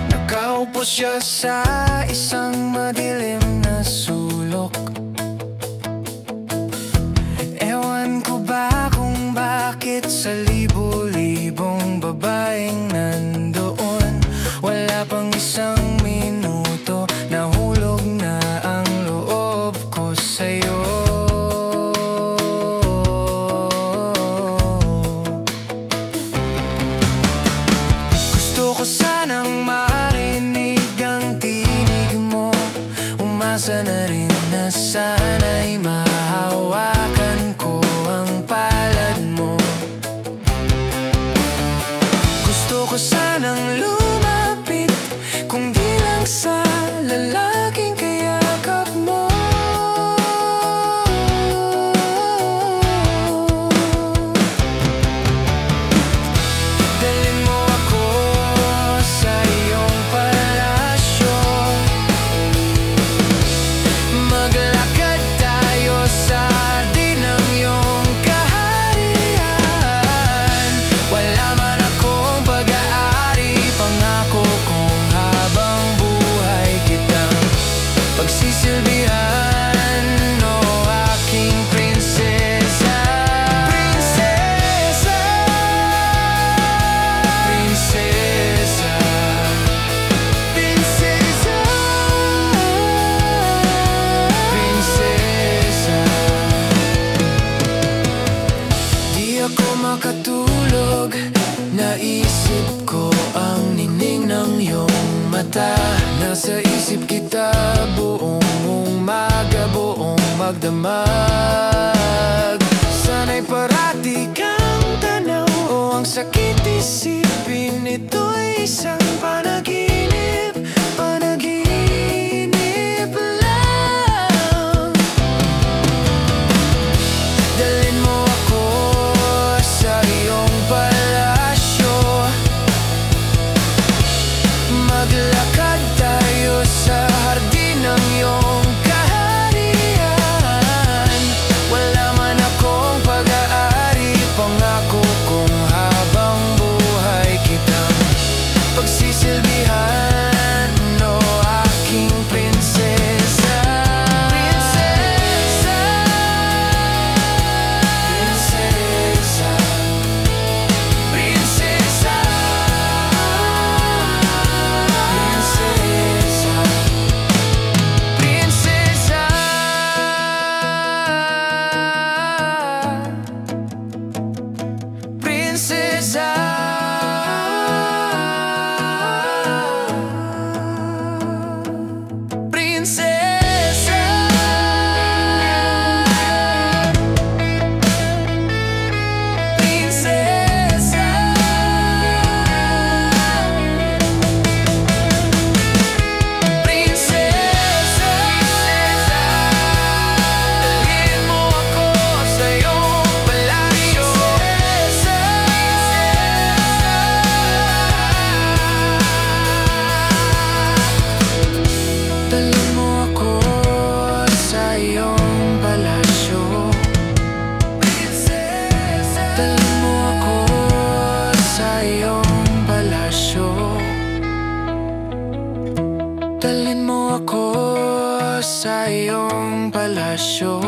Nakaupo siya sa isang madilim na sulok. Ewan ko ba kung bakit sa libo-libong babaeng nandoon, wala pang isang minuto, nahulog na ang loob ko sa'yo. Gusto ko sanang marinig ang tinig mo, umasa na rin na sana'y mahawakan ko ang palad mo. Gusto ko sanang lumapit, kung di lang sa lalaking kayakap mo. Dalhin mo ako sa iyong palasyo, maglakad tayo sa hardin ng iyong kaharian. Wala man akong pag-aari, pangako kong habang buhay kitang pagsisilbihan, oh aking prinsesa. Prinsesa, prinsesa, prinsesa, prinsesa. Di ako makatulog, naisip ko ang nining ng iyong mata. Nasa isip kita buong umaga, buong magdamag. Sana'y parati kang tanaw, o ang sakit isipin, ito'y isang panaginip, panaginip lang. Dalhin mo ako sa iyong palasyo, maglakad tayo sa hardin ng iyong kaharian. Wala man akong pag-aari, pangako kong habang buhay kitang pagsisilbihan, oh aking prinsesa. Prinsesa, prinsesa, prinsesa, prinsesa, prinsesa, prinsesa. Prinsesa, prinsesa, prinsesa. Dalhin mo ako sa iyong palasyo, dalhin mo ako sa iyong palasyo, dalhin mo ako sa iyong palasyo, dalhin mo ako sa iyong palasyo.